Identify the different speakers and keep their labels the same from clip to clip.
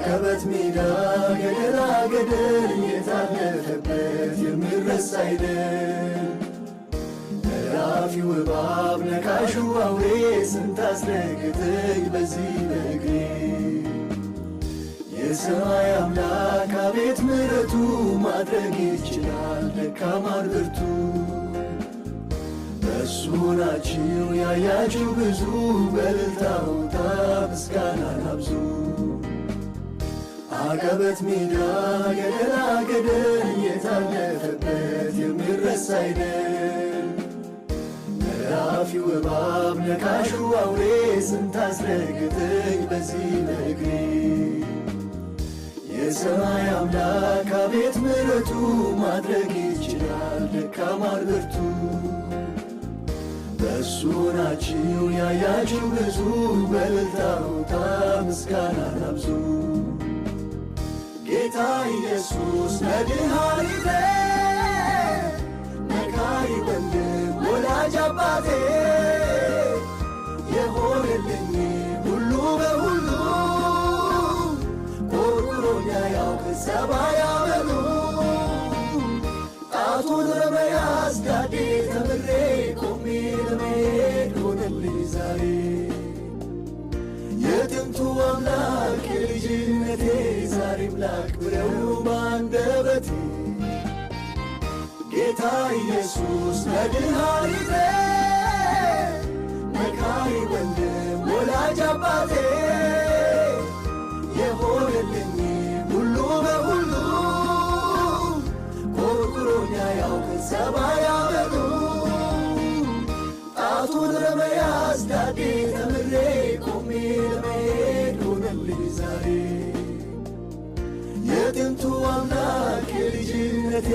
Speaker 1: አቀበት ሜዳ ገደላ ገደል የታለፈበት የሚረሳ አይደል። እላፊው እባብ ነካሹ አውሬ ስንት አስረገጠኝ በዚህ በእግሬ። የሰማይ አምላክ አቤት ምሕረቱ ማድረግ ይችላል ደካማን ብርቱ። በእሱ ናችሁ ያያችሁ ብዙ በእልልታ ውጣ ምስጋናን አብዙ። አቀበት ሜዳ ገደላ ገደል የታለፈበት የሚረሳ አይደል። እላፊው እባብ ነካሹ አውሬ ስንት አስረገጠኝ በዚህ በእግሬ። የሰማይ አምላክ አቤት ምሕረቱ ማድረግ ይችላል ደካማን ብርቱ። በእሱ ናችሁ ያያችሁ ብዙ በእልልታ ውጣ ምስጋናን አብዙ። ጌታ ኢየሱስ መድኃኒቴ መካሪ ወንድም ወላጅ አባቴ የሆነልኝ ሁሉ በሁሉ ኮርኩሮኛ ያውቅ ሰማይ አመሉ። ጣቱን ለመያዝ ዳዴ ተምሬ ቆሜ ለመሄድ ሆነልኝ ዛሬ። የጥንቱ አምላክ የልጅነቴ ዛሬም ላክብረው ባንደበቴ። ጌታ ኢየሱስ መድኃኒቴ መካሪ ወንድም ወላጅ አባቴ የሆነልኝ ሁሉ በሁሉ ኮርኩሮኛ ያውቅ ሰማይ አመሉ። ጣቱን ለመያዝ ዳዴ ተምሬ ቆሜ ለመሄድ ሆነልኝ ዛሬ። የጥንቱ አምላክ የልጅነቴ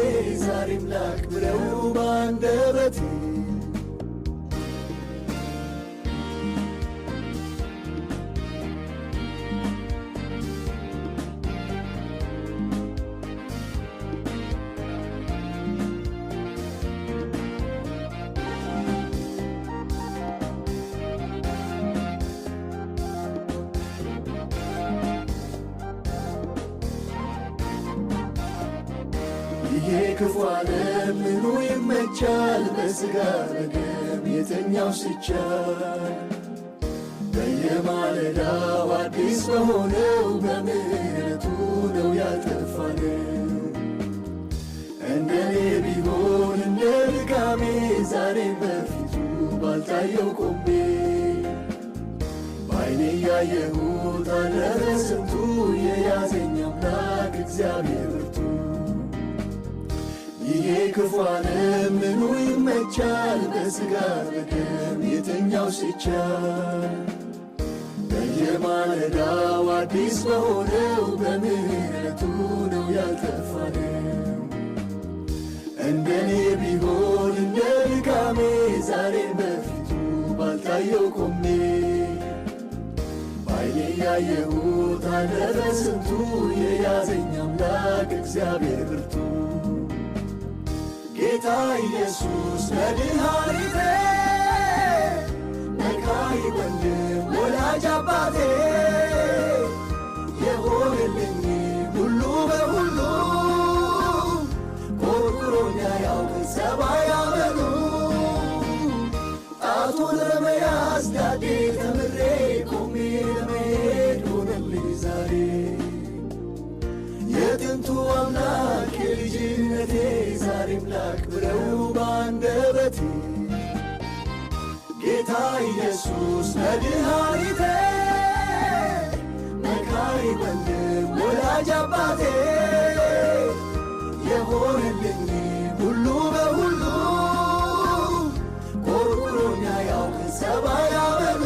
Speaker 1: ዛሬም ላክብረው ባንደበቴ። ይሄ ክፉ ዓለም ምኑ ይመቻል በሥጋ በደም የተኛው ሲቻል። በየማለዳው አዲስ በሆነው በምሕረቱ ነው ያልጠፋን። እንደኔ ቢሆን እንደ ድካሜ ዛሬም በፊቱ ባልታየው ቆሜ በዓይኔ ያየሁት አለፈ ስንቱ የያዘኝ አምላክ እግዚአብሔር ብርቱ። ይሄ ክፉ ዓለም ምኑ ይመቻል በሥጋ በደም የተኛው ሲቻል። በየማለዳው አዲስ በሆነው በምሕረቱ ነው ያልጠፋን። እንደኔ ቢሆን እንደ ድካሜ ዛሬም በፊቱ ባልታየው ቆሜ በዓይኔ ያየሁት አለፈ ስንቱ የያዘኝ አምላክ እግዚአብሔር ብርቱ። ጌታ ኢየሱስ መድኃኒቴ መካሪ ወንድም ወላጅ አባቴ የሆነልኝ ሁሉ በሁሉ ኮርኩሮኛ ያውቅ ሰማይ አመሉ። ጣቱን ለመያዝ ዳዴ ተምሬ ቆሜ ለመሄድ ሆነልኝ ዛሬ። የጥንቱ አምላክ የልጅነቴ ዛሬም ላክብረው ባንደበቴ። ጌታ ኢየሱስ መድኃኒቴ መካሪ ወንድም ወላጅ አባቴ የሆነልኝ ሁሉ በሁሉ ኮርኩሮኛ ያውቅ ሰማይ አመሉ።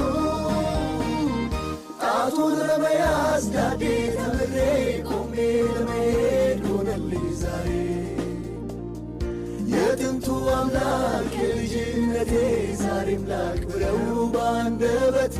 Speaker 1: ጣቱን ለመያዝ ዳዴ ተምሬ ቆሜ ለመሄድ ሆነልኝ ዛሬ። የጥንቱ አምላክ የልጅነቴ ዛሬም ላክብረው ባንደበቴ።